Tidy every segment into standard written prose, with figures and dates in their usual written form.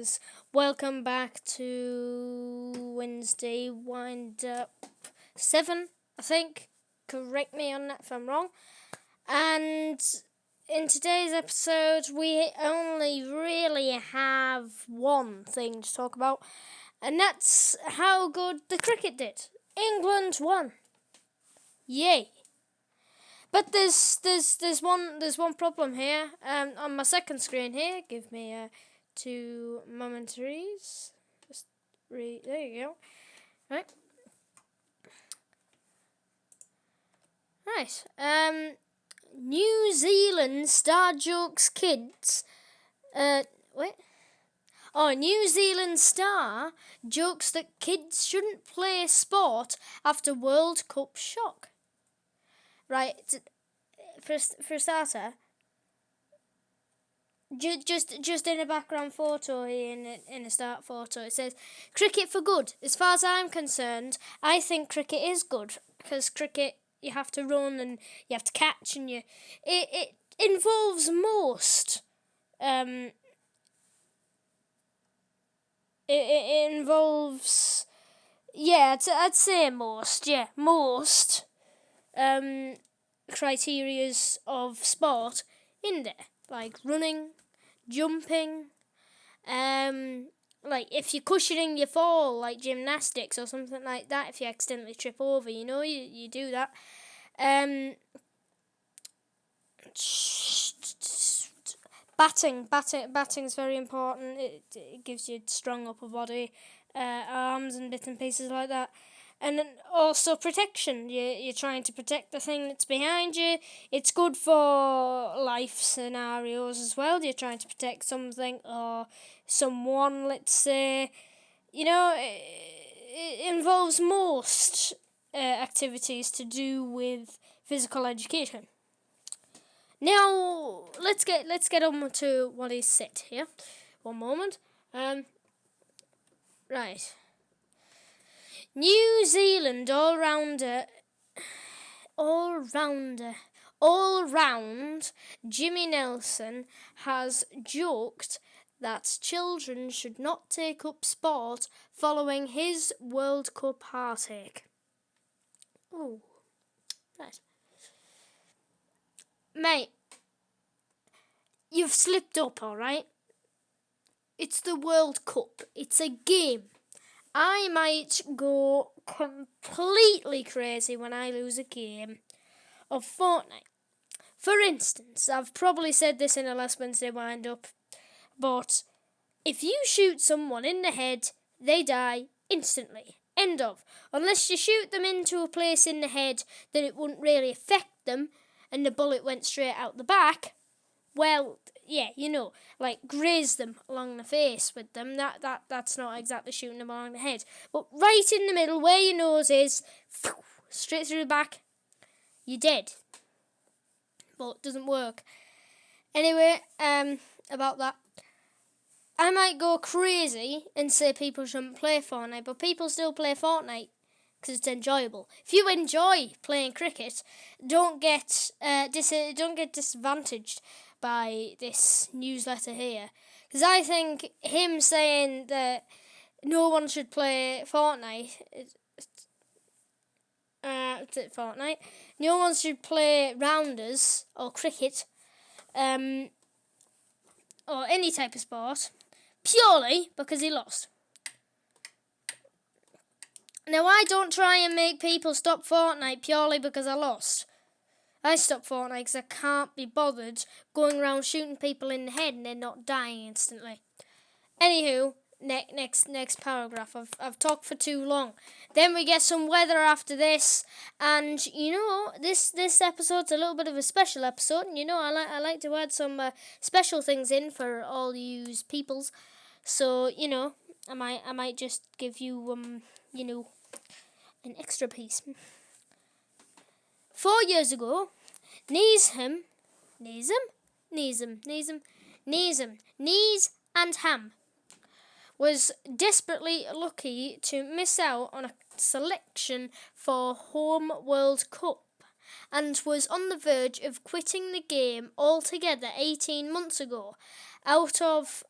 guys, welcome back to Wednesday Windup 7, I think. Correct me on that if I'm wrong. And in today's episode, we only really have one thing to talk about, and that's how good the cricket did. England won. Yay. But there's one problem here. On my second screen here, give me 2 momentaries. There you go. Right. New Zealand star jokes kids. New Zealand star jokes that kids shouldn't play sport after World Cup shock. Right, for a starter, just in a background photo here, in a start photo, it says, cricket for good. As far as I'm concerned, I think cricket is good, because cricket, you have to run and you have to catch, and it involves most, it involves, I'd say most, criterias of sport in there, like running, jumping, like if you're cushioning your fall, like gymnastics or something like that. If you accidentally trip over, you do that. Batting's very important. It gives you strong upper body, arms and bits and pieces like that. And then also protection. You're trying to protect the thing that's behind you. It's good for life scenarios as well. You're trying to protect something or someone, let's say. It involves most activities to do with physical education. Now let's get on to what is said here. One moment. Right. New Zealand all-round Jimmy Nelson has joked that children should not take up sport following his World Cup heartache. Oh, right. Mate, you've slipped up, alright? It's the World Cup. It's a game. I might go completely crazy when I lose a game of Fortnite. For instance, I've probably said this in a last Wednesday wind-up, but if you shoot someone in the head, they die instantly. End of. Unless you shoot them into a place in the head that it wouldn't really affect them, and the bullet went straight out the back, well, yeah, like graze them along the face with them. That's not exactly shooting them along the head. But right in the middle, where your nose is, straight through the back, you're dead. But it doesn't work. Anyway, about that. I might go crazy and say people shouldn't play Fortnite, but people still play Fortnite because it's enjoyable. If you enjoy playing cricket, don't get disadvantaged by this newsletter here, because I think him saying that no one should play Fortnite, no one should play rounders or cricket, or any type of sport, purely because he lost. Now, I don't try and make people stop Fortnite purely because I lost. I stop Fortnite because I can't be bothered going around shooting people in the head and then not dying instantly. Anywho, next paragraph. I've talked for too long. Then we get some weather after this, and this episode's a little bit of a special episode. And I like to add some special things in for all yous peoples. So I might just give you an extra piece. 4 years ago, Neesham and Ham was desperately lucky to miss out on a selection for Home World Cup and was on the verge of quitting the game altogether 18 months ago out of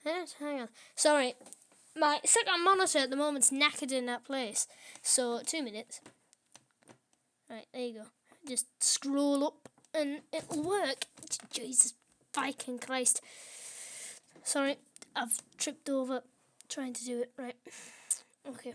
Hang on. Sorry. My second monitor at the moment's knackered in that place. So, 2 minutes. Right, there you go. Just scroll up and it'll work. Jesus fucking Christ. Sorry, I've tripped over trying to do it. Right. Okay.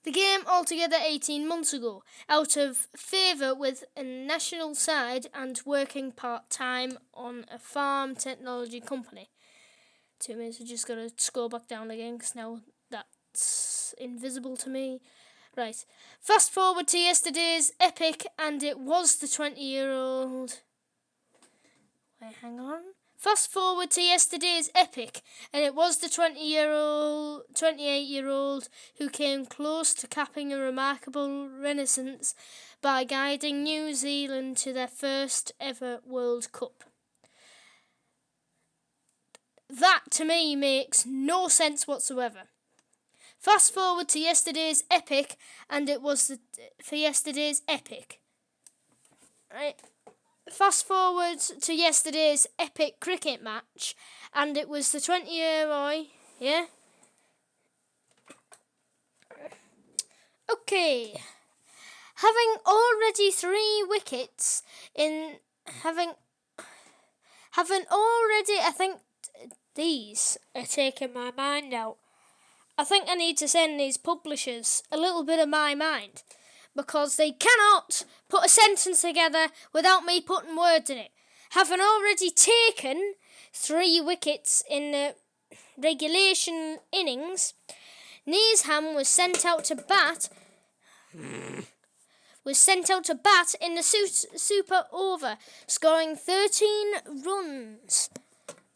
The game altogether 18 months ago, out of favour with a national side and working part-time on a farm technology company. 2 minutes, I've just got to scroll back down again because now that's invisible to me. Right, fast forward to yesterday's epic and it was the 20-year-old... Wait, hang on. Fast forward to yesterday's epic, and it was the 28-year-old who came close to capping a remarkable renaissance by guiding New Zealand to their first ever World Cup. That, to me, makes no sense whatsoever. Fast forward to yesterday's epic, and it was for yesterday's epic. Right. Fast forward to yesterday's epic cricket match, and it was the 20-year-old, yeah? Okay. Having already 3 wickets in... Having already... I think these are taking my mind out. I think I need to send these publishers a little bit of my mind, because they cannot put a sentence together without me putting words in it. Having already taken 3 wickets in the regulation innings, Neesham was sent out to bat in the super over, scoring 13 runs.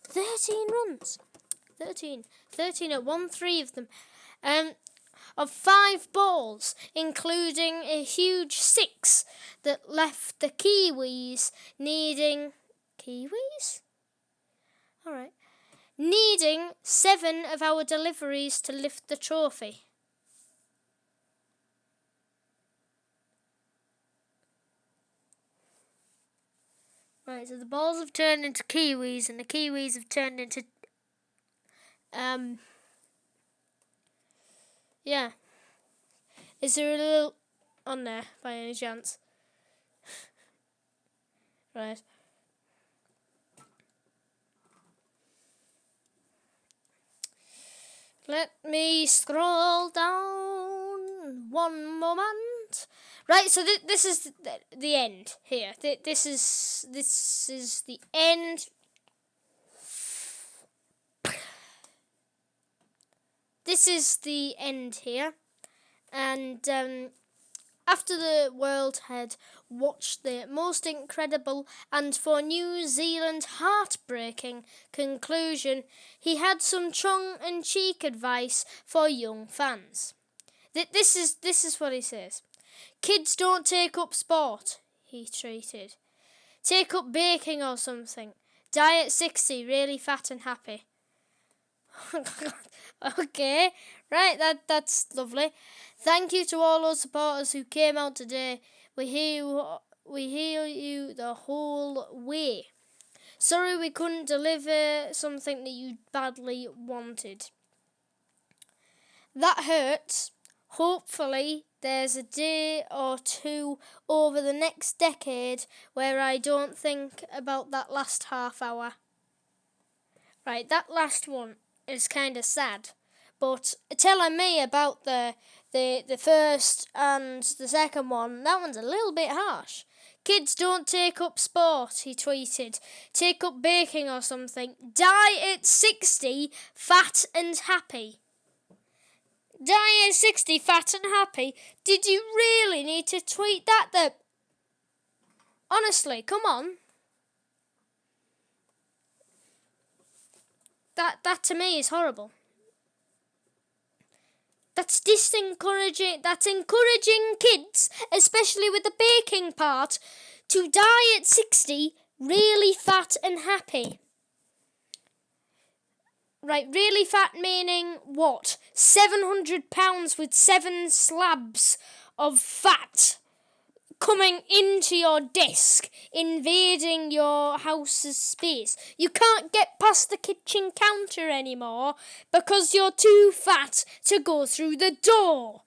13 runs. 13 at 1-3 of them. Of 5 balls, including a huge 6 that left the Kiwis needing... Kiwis? Alright. Needing 7 of our deliveries to lift the trophy. Right, so the balls have turned into Kiwis, and the Kiwis have turned into... Yeah. Is there a little on there by any chance? Right. Let me scroll down one moment. Right, so this is the end here. This is the end. This is the end here, and after the world had watched the most incredible and for New Zealand heartbreaking conclusion, he had some tongue-in-cheek advice for young fans. This is what he says. Kids don't take up sport, he treated. Take up baking or something. Die at 60, really fat and happy. Okay, right, that's lovely. Thank you to all those supporters who came out today. We hear you the whole way. Sorry we couldn't deliver something that you badly wanted. That hurts. Hopefully there's a day or two over the next decade where I don't think about that last half hour. Right, that last one is kind of sad, but telling me about the first and the second one, that one's a little bit harsh. Kids don't take up sport, he tweeted. Take up baking or something. Die at 60, fat and happy. Die at 60, fat and happy? Did you really need to tweet that? Honestly, come on. That to me is horrible. That's disencouraging. That's encouraging kids, especially with the baking part, to die at 60, really fat and happy. Right, really fat meaning what? 700 pounds with 7 slabs of fat coming into your desk, invading your house's space. You can't get past the kitchen counter anymore because you're too fat to go through the door.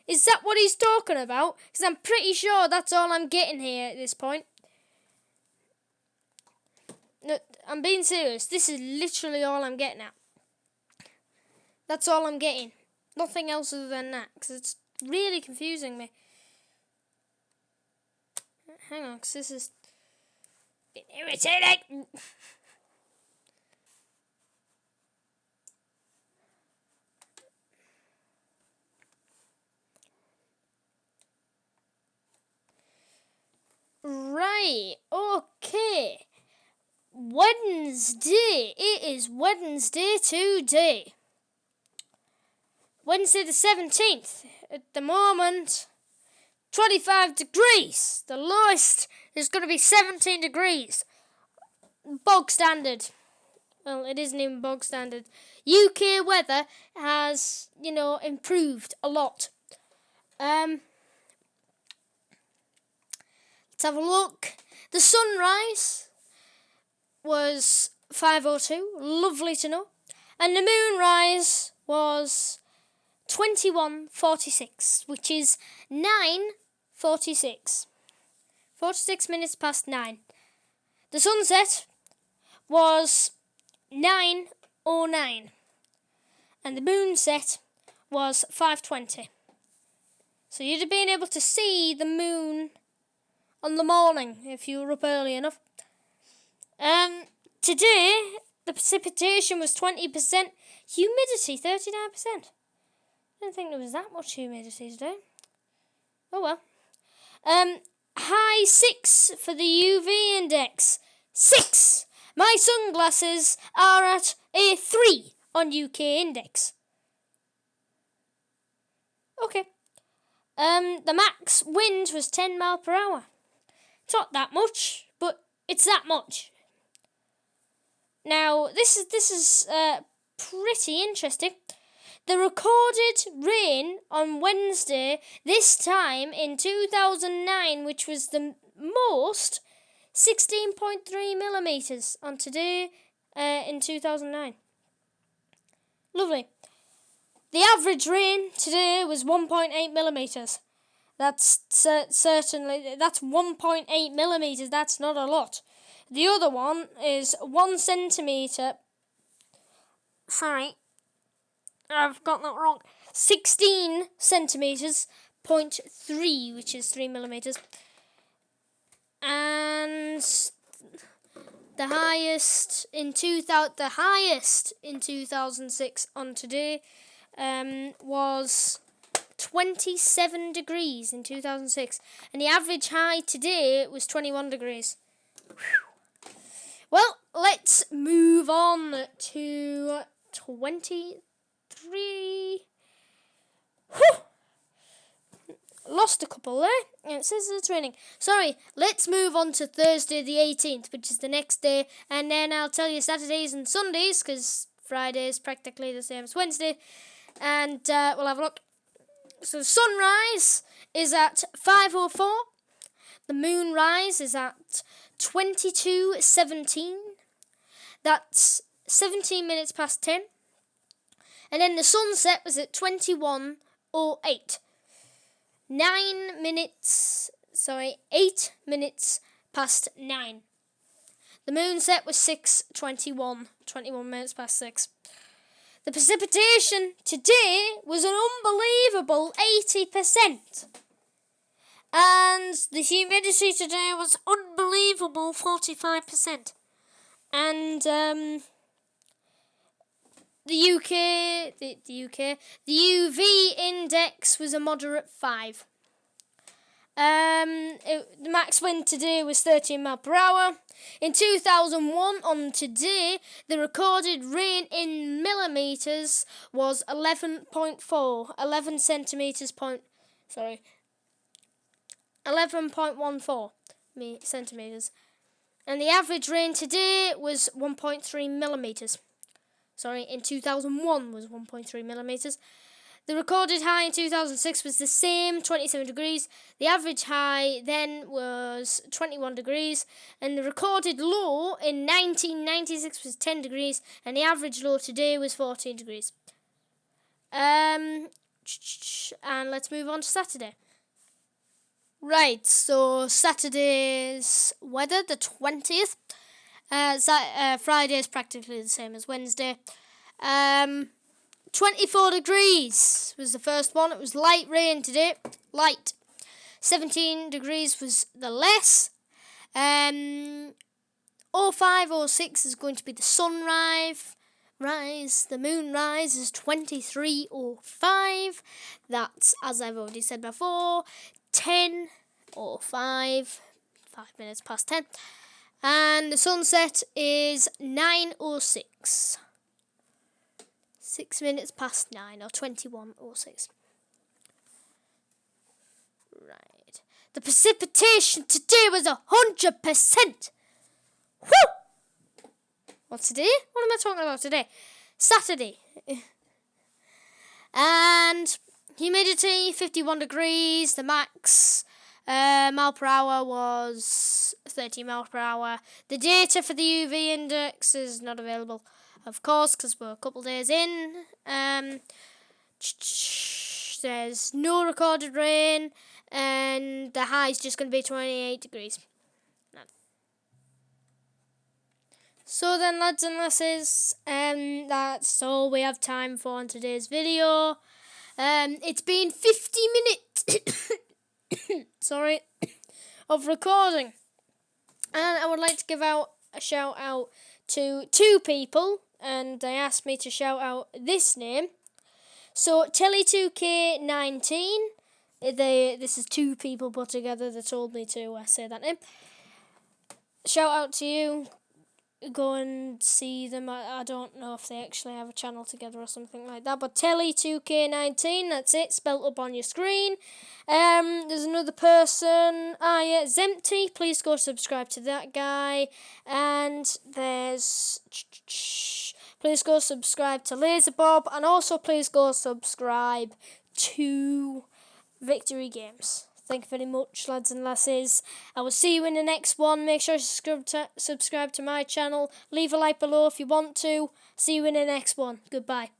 Is that what he's talking about? Because I'm pretty sure that's all I'm getting here at this point. No, I'm being serious. This is literally all I'm getting at. That's all I'm getting. Nothing else other than that, because it's really confusing me. Hang on, because this is irritating. Right, okay. Wednesday. It is Wednesday today. Wednesday the 17th. At the moment, 25 degrees. The lowest is going to be 17 degrees. Bog standard. Well, it isn't even bog standard. UK weather has, improved a lot. Let's have a look. The sunrise was 5:02. Lovely to know. And the moonrise was 21:46, which is 9:46. 46 minutes past 9. The sunset was 9:09. And the moonset was 5:20. So you'd have been able to see the moon on the morning if you were up early enough. Today, the precipitation was 20%, humidity 39%. I didn't think there was that much humidity today. Oh well. High 6 for the UV index. 6! My sunglasses are at a 3 on UK index. Okay. The max wind was 10 miles per hour. It's not that much, but it's that much. Now, this is pretty interesting. The recorded rain on Wednesday, this time in 2009, which was the most, 16.3 millimetres on today in 2009. Lovely. The average rain today was 1.8 millimetres. That's certainly, that's 1.8 millimetres, that's not a lot. The other one is 1 centimetre. Sorry, I've got that wrong. 16 centimetres, 0.3, which is 3 millimetres. And the highest in 2006 on today was 27 degrees in 2006. And the average high today was 21 degrees. Whew. Well, let's move on to 23. Whew. Lost a couple there. It says it's raining. Sorry, let's move on to Thursday the 18th, which is the next day. And then I'll tell you Saturdays and Sundays, because Friday is practically the same as Wednesday. And we'll have a look. So the sunrise is at 5:04. The moonrise is at 22:17. That's 17 minutes past 10. And then the sunset was at 21:08. 8 minutes past 9. The moonset was 6:21, 21 minutes past 6. The precipitation today was an unbelievable 80%. And the humidity today was unbelievable 45%. And the UV index was a moderate 5. The max wind today was 13 miles per hour. In 2001, on today, the recorded rain in millimetres was 11.4, 11 centimetres 11.14 centimetres. And the average rain today was 1.3 millimetres. In 2001 was 1.3 millimetres. The recorded high in 2006 was the same, 27 degrees. The average high then was 21 degrees. And the recorded low in 1996 was 10 degrees. And the average low today was 14 degrees. And let's move on to Saturday. Right, so Saturday's weather, the 20th. Friday is practically the same as Wednesday. 24 degrees was the first one. It was light rain today. Light. 17 degrees was the less. 05:06 is going to be the sunrise. The moonrise is 23:05. That's, as I've already said before, 10:05. 5 minutes past 10. And the sunset is 9:06. 6 minutes past 9, or 21:06. Right. The precipitation today was 100%. Woo! What's today? What am I talking about today? Saturday. And humidity, 51 degrees. The max mile per hour was 30 miles per hour. The data for the UV index is not available, of course, because we're a couple days in. There's no recorded rain, and the high is just going to be 28 degrees. So then, lads and lasses, that's all we have time for on today's video. It's been 50 minutes, sorry, of recording. And I would like to give out a shout out to 2 people, and they asked me to shout out this name. So Telly2K19, this is 2 people put together. They told me to say that name. Shout out to you. Go and see them. I don't know if they actually have a channel together or something like that, but Telly2K19, that's it, spelt up on your screen. There's another person, Zempty, please go subscribe to that guy. And there's, please go subscribe to Laserbob, and also please go subscribe to Victory Games. Thank you very much, lads and lasses. I will see you in the next one. Make sure to subscribe to my channel. Leave a like below if you want to. See you in the next one. Goodbye.